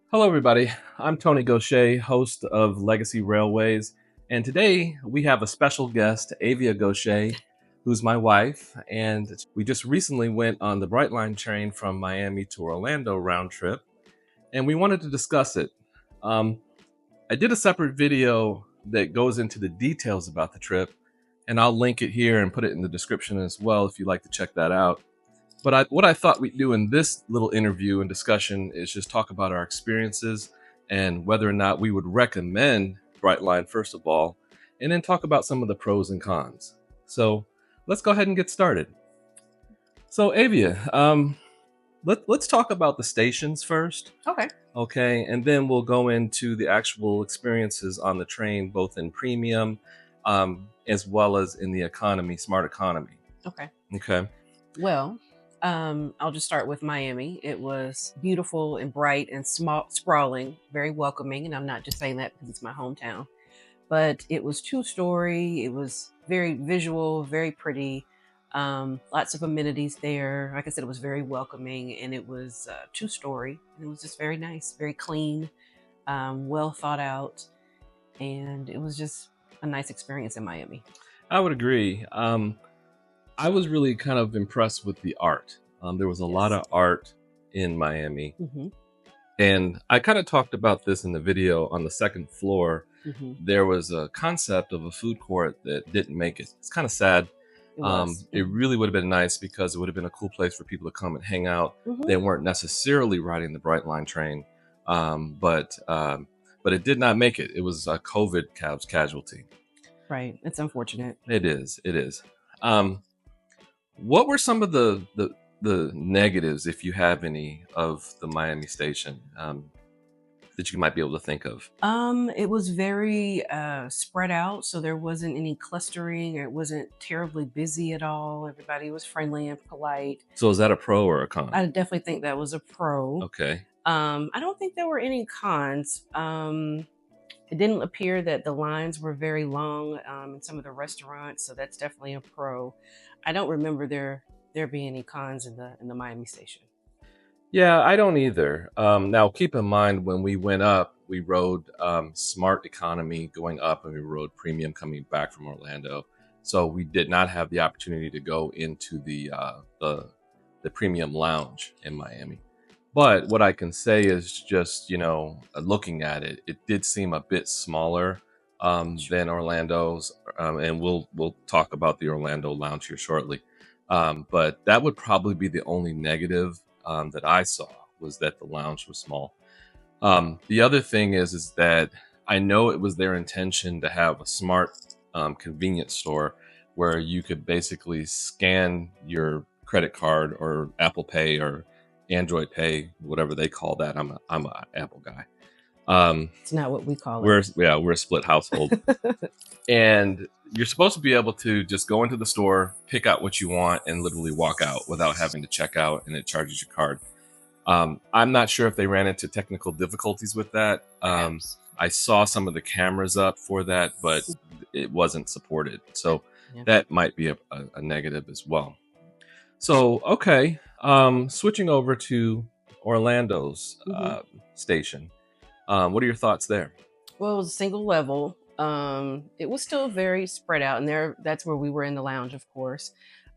Hello, everybody. I'm Tony Gaucher, host of Legacy Railways, and today we have a special guest, Avia Gaucher, who's my wife, and we just recently went on the Brightline train from Miami to Orlando round trip, and we wanted to discuss it. I did a separate video that goes into the details about the trip, and I'll link it here and put it in the description as well if you'd like to check that out. But what I thought we'd do in this little interview and discussion is just talk about our experiences and whether or not we would recommend Brightline, first of all, and then talk about some of the pros and cons. So let's go ahead and get started. So Avia, let's talk about the stations first. Okay. Okay, and then we'll go into the actual experiences on the train, both in premium as well as in the economy, smart economy. Okay. Okay. Well, I'll just start with Miami. It was beautiful and bright and sprawling, very welcoming. And I'm not just saying that because it's my hometown, but it was 2-story. It was very visual, very pretty. Lots of amenities there. Like I said, it was very welcoming, and it was 2-story. And it was just very nice, very clean, well thought out. And it was just a nice experience in Miami. I would agree. I was really kind of impressed with the art. There was a lot of art in Miami. Mm-hmm. And I kind of talked about this in the video. On the second floor, Mm-hmm. there was a concept of a food court that didn't make it. It's kind of sad. It really would have been nice because it would have been a cool place for people to come and hang out. Mm-hmm. They weren't necessarily riding the Brightline train, but it did not make it. It was a COVID casualty. Right. It's unfortunate. It is. It is. What were some of the negatives, if you have any, of the Miami station that you might be able to think of? It was very spread out, so there wasn't any clustering. It wasn't terribly busy at all. Everybody was friendly and polite. So is that a pro or a con? I definitely think that was a pro. Okay. I don't think there were any cons. It didn't appear that the lines were very long in some of the restaurants, so that's definitely a pro. I don't remember there being any cons in the Miami station. Yeah, I don't either. Now, keep in mind, when we went up, we rode Smart Economy going up, and we rode Premium coming back from Orlando. So we did not have the opportunity to go into the Premium Lounge in Miami. But what I can say is just, looking at it, it did seem a bit smaller than Orlando's. And we'll talk about the Orlando Lounge here shortly. But that would probably be the only negative that I saw, was that the lounge was small. The other thing is that I know it was their intention to have a smart convenience store where you could basically scan your credit card or Apple Pay or Android Pay, whatever they call that. I'm an Apple guy. It's not what we call it. We're a split household. And you're supposed to be able to just go into the store, pick out what you want, and literally walk out without having to check out, and it charges your card. I'm not sure if they ran into technical difficulties with that. I saw some of the cameras up for that, but it wasn't supported. So that might be a negative as well. So, okay. Switching over to Orlando's station. What are your thoughts there? Well, it was a single level. It was still very spread out, and that's where we were in the lounge, of course.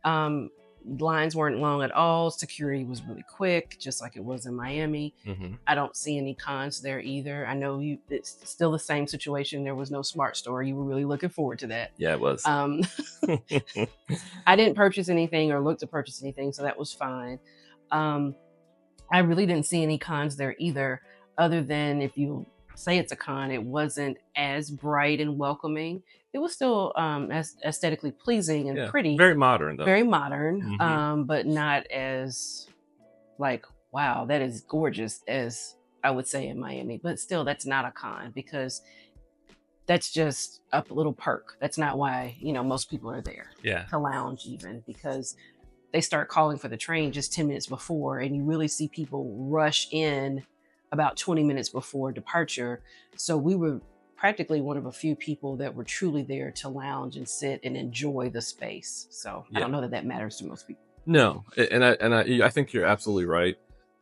Lines weren't long at all. Security was really quick, just like it was in Miami. Mm-hmm. I don't see any cons there either. I know it's still the same situation. There was no smart store. You were really looking forward to that. Yeah, it was. I didn't purchase anything or look to purchase anything, so that was fine. I really didn't see any cons there either, other than if you say it's a con, it wasn't as bright and welcoming. It was still as aesthetically pleasing and pretty. Very modern, though. Very modern, but not as like, wow, that is gorgeous as I would say in Miami. But still, that's not a con because that's just a little perk. That's not why, most people are there to lounge even, because they start calling for the train just 10 minutes before, and you really see people rush in about 20 minutes before departure. So we were practically one of a few people that were truly there to lounge and sit and enjoy the space. So I don't know that matters to most people. No, and I think you're absolutely right.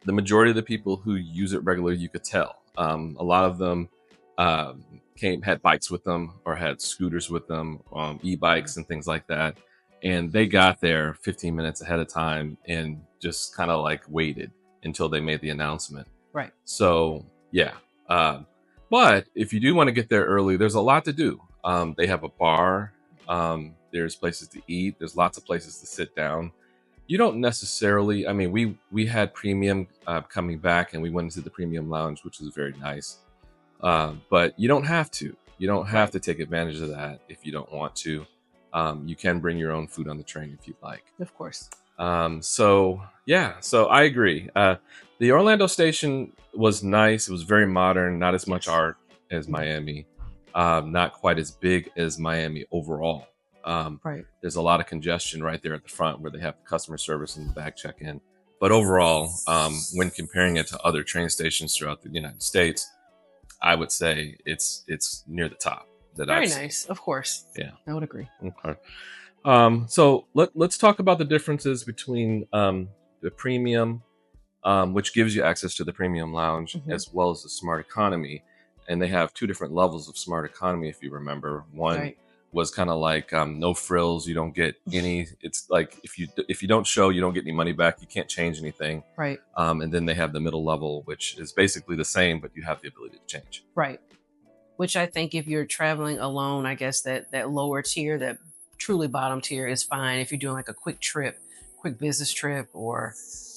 the majority of the people who use it regularly, you could tell. A lot of them had bikes with them or had scooters with them, e-bikes and things like that. And they got there 15 minutes ahead of time and just kind of like waited until they made the announcement. Right. So yeah. But if you do want to get there early, there's a lot to do. They have a bar. There's places to eat. There's lots of places to sit down. You don't necessarily, I mean, we had premium coming back, and we went into the premium lounge, which was very nice. But you don't have to. You don't have to take advantage of that if you don't want to. You can bring your own food on the train if you'd like. Of course. So I agree. The Orlando station was nice. It was very modern, not as much art as Miami, not quite as big as Miami overall. There's a lot of congestion right there at the front where they have the customer service and the back check-in. But overall, when comparing it to other train stations throughout the United States, I would say it's near the top. Very nice, of course. Yeah, I would agree. Okay. So let's talk about the differences between the premium, which gives you access to the premium lounge, as well as the smart economy. And they have two different levels of smart economy, if you remember. One was kind of like no frills, you don't get any. It's like if you don't show, you don't get any money back. You can't change anything. Right. And then they have the middle level, which is basically the same, but you have the ability to change. Right. Which I think if you're traveling alone, I guess that lower tier, that truly bottom tier, is fine. If you're doing like a quick business trip, or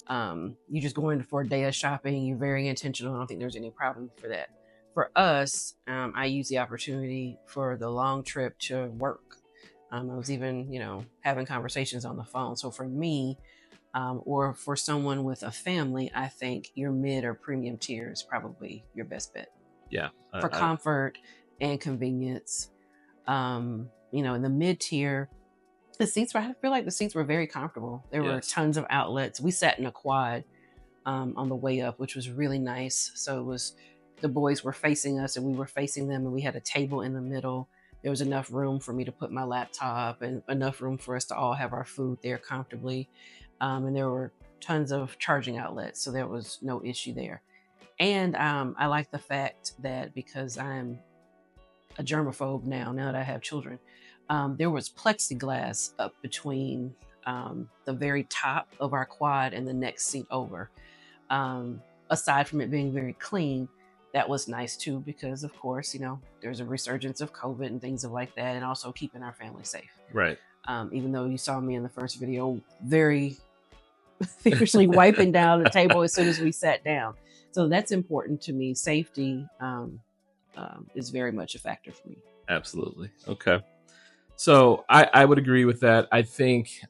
you're just going for a day of shopping, you're very intentional. I don't think there's any problem for that. For us, I use the opportunity for the long trip to work. I was even, having conversations on the phone. So for me, or for someone with a family, I think your mid or premium tier is probably your best bet. Yeah. For comfort and convenience. In the mid tier, I feel like the seats were very comfortable. There were tons of outlets. We sat in a quad on the way up, which was really nice. So the boys were facing us and we were facing them, and we had a table in the middle. There was enough room for me to put my laptop and enough room for us to all have our food there comfortably. And there were tons of charging outlets, so there was no issue there. And I like the fact that, because I'm a germaphobe now that I have children, there was plexiglass up between the very top of our quad and the next seat over. Aside from it being very clean, that was nice too, because of course, there's a resurgence of COVID and things like that, and also keeping our family safe. Right. Even though you saw me in the first video very fiercely wiping down the table as soon as we sat down. So that's important to me. Safety is very much a factor for me. Absolutely. Okay. So I would agree with that. I think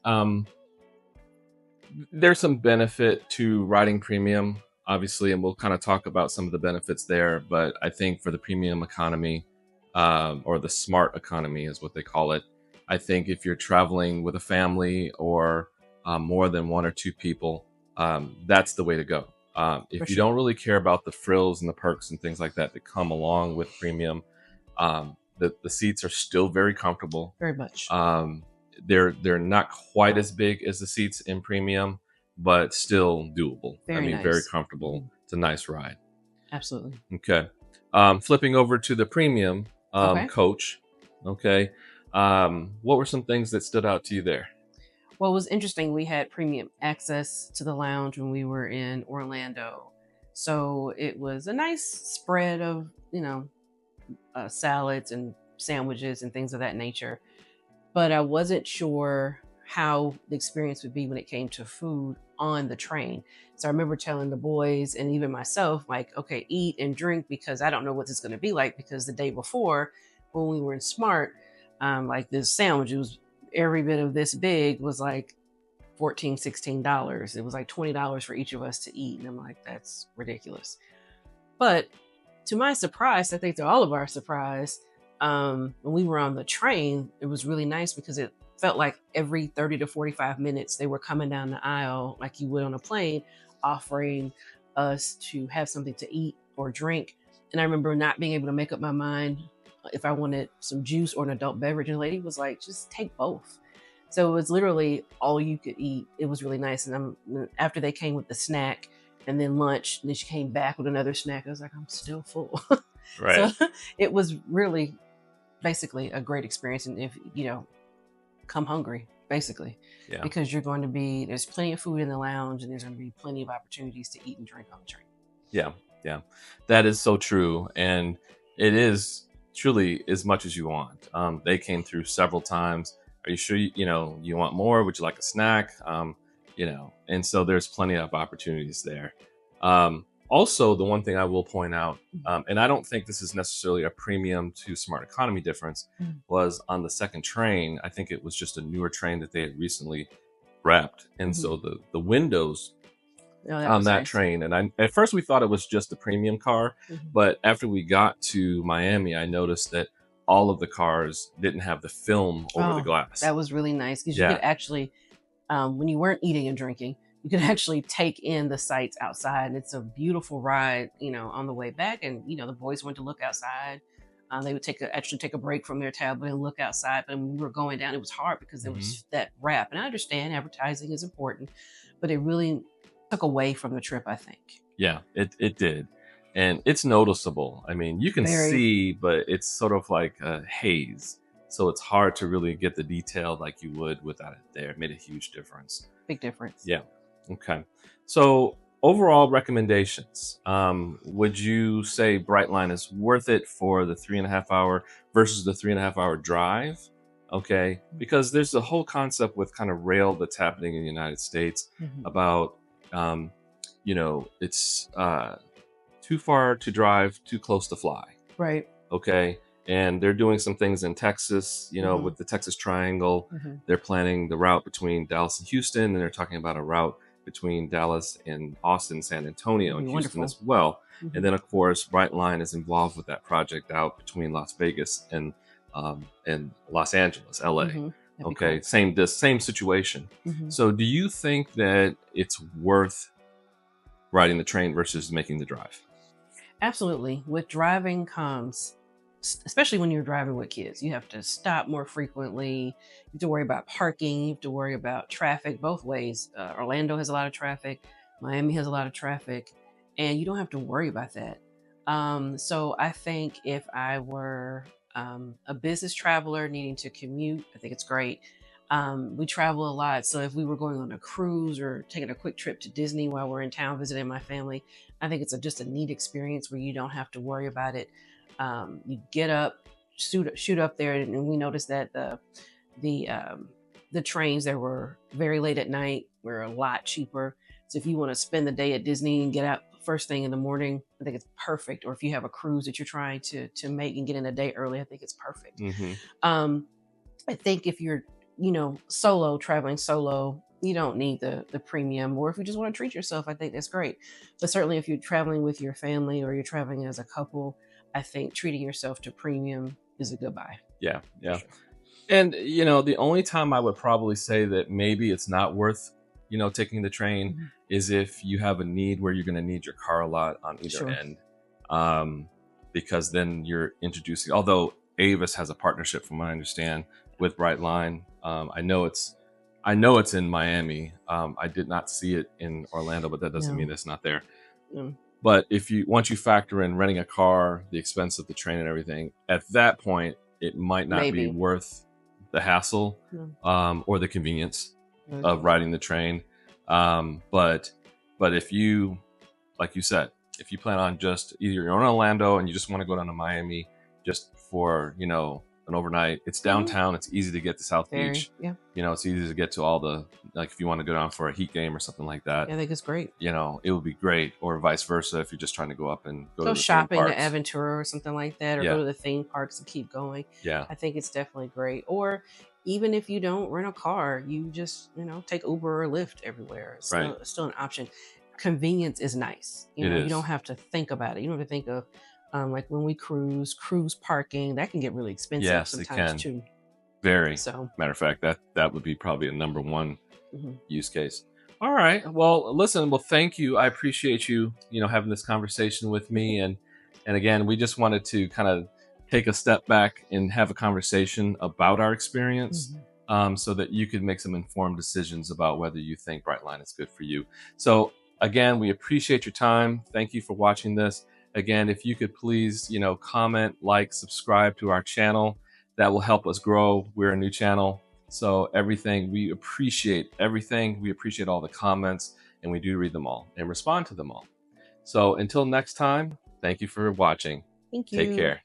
there's some benefit to riding premium, obviously, and we'll kind of talk about some of the benefits there. But I think for the premium economy, or the smart economy is what they call it, I think if you're traveling with a family or more than one or two people, that's the way to go. If you don't really care about the frills and the perks and things like that come along with premium, the seats are still very comfortable. Very much. They're not quite as big as the seats in premium, but still doable. Nice. Very comfortable. It's a nice ride. Absolutely. Okay. Flipping over to the premium coach. Okay. What were some things that stood out to you there? Well, it was interesting. We had premium access to the lounge when we were in Orlando. So it was a nice spread of, salads and sandwiches and things of that nature. But I wasn't sure how the experience would be when it came to food on the train. So I remember telling the boys and even myself, like, okay, eat and drink, because I don't know what this is going to be like, because the day before when we were in Smart, like this sandwich, it was every bit of this big, was like $14, $16. It was like $20 for each of us to eat. And I'm like, that's ridiculous. But to my surprise, I think to all of our surprise, when we were on the train, it was really nice, because it felt like every 30 to 45 minutes, they were coming down the aisle like you would on a plane, offering us to have something to eat or drink. And I remember not being able to make up my mind if I wanted some juice or an adult beverage. And the lady was like, just take both. So it was literally all you could eat. It was really nice. And after they came with the snack, and then lunch, and then she came back with another snack. I was like, I'm still full. So Right. it was really basically a great experience. And if come hungry, basically, Yeah. because there's plenty of food in the lounge, and there's going to be plenty of opportunities to eat and drink on the train. Yeah. Yeah. That is so true. And it is truly as much as you want. They came through several times. Are you sure you want more? Would you like a snack? And so there's plenty of opportunities there. Also, the one thing I will point out, and I don't think this is necessarily a premium to smart economy difference, was on the second train. I think it was just a newer train that they had recently repped. And so the windows Oh, that on was that nice. train, and at first we thought it was just a premium car, but after we got to Miami, I noticed that all of the cars didn't have the film over the Oh, glass. that was really nice, because you Yeah. could actually, when you weren't eating and drinking, you could actually take in the sights outside, and it's a beautiful ride, on the way back. And the boys went to look outside. They would actually take a break from their tablet and look outside. But when we were going down, it was hard because there was that wrap. And I understand advertising is important, but it really took away from the trip, I think. Yeah, it did. And it's noticeable. I mean, you can Very. see, but it's sort of like a haze. So it's hard to really get the detail like you would without it there. It made a huge difference. Big difference. Yeah. Okay. So overall recommendations. Would you say Brightline is worth it for the 3.5 hour versus the 3.5 hour drive? Okay. Because there's a whole concept with kind of rail that's happening in the United States about, it's too far to drive, too close to fly. Right. Okay. And they're doing some things in Texas, with the Texas Triangle. They're planning the route between Dallas and Houston, and they're talking about a route between Dallas and Austin, San Antonio, and Houston Wonderful. as well. And then, of course, Brightline is involved with that project out between Las Vegas and Los Angeles, LA. Okay, cool. Same situation. So, do you think that it's worth riding the train versus making the drive? Absolutely. With driving comes, especially when you're driving with kids, you have to stop more frequently. You have to worry about parking. You have to worry about traffic both ways. Orlando has a lot of traffic. Miami has a lot of traffic, and you don't have to worry about that. So I think if I were a business traveler needing to commute, I think it's great. We travel a lot. So if we were going on a cruise or taking a quick trip to Disney while we're in town visiting my family, I think it's just a neat experience where you don't have to worry about it. You get up, shoot up there, and we noticed that the trains that were very late at night were a lot cheaper. So if you want to spend the day at Disney and get out first thing in the morning, I think it's perfect. Or if you have a cruise that you're trying to make and get in a day early, I think it's perfect. I think if you're traveling solo, you don't need the premium. Or if you just want to treat yourself, I think that's great. But certainly if you're traveling with your family or you're traveling as a couple, I think treating yourself to premium is a good buy. Yeah. Sure. And the only time I would probably say that maybe it's not worth taking the train is if you have a need where you're going to need your car a lot on either end, because then you're introducing, although Avis has a partnership from what I understand with Brightline. I know it's in Miami. I did not see it in Orlando, but that doesn't mean it's not there. But once you factor in renting a car, the expense of the train and everything, at that point, it might not be worth the hassle or the convenience of riding the train. But if you, like you said, if you plan on just either you're in Orlando and you just want to go down to Miami just for, an overnight, it's downtown. It's easy to get to South Beach. Yeah. It's easy to get to all the, like if you want to go down for a Heat game or something like that. Yeah, I think it's great. It would be great, or vice versa if you're just trying to go up and go to the shopping theme to parks. Aventura or something like that, or go to the theme parks and keep going. Yeah. I think it's definitely great. Or even if you don't rent a car, you just, take Uber or Lyft everywhere. It's still an option. Convenience is nice. You don't have to think about it. You don't have to think of, like when we cruise parking, that can get really expensive sometimes too. Very. So, matter of fact, that would be probably a number one use case. All right. Well, listen. Well, thank you. I appreciate you, having this conversation with me, and again, we just wanted to kind of take a step back and have a conversation about our experience, so that you could make some informed decisions about whether you think Brightline is good for you. So, Again, we appreciate your time. Thank you for watching this. Again, if you could please, comment, like, subscribe to our channel, that will help us grow. We're a new channel. So we appreciate everything. We appreciate all the comments, and we do read them all and respond to them all. So until next time, thank you for watching. Thank Take you. care.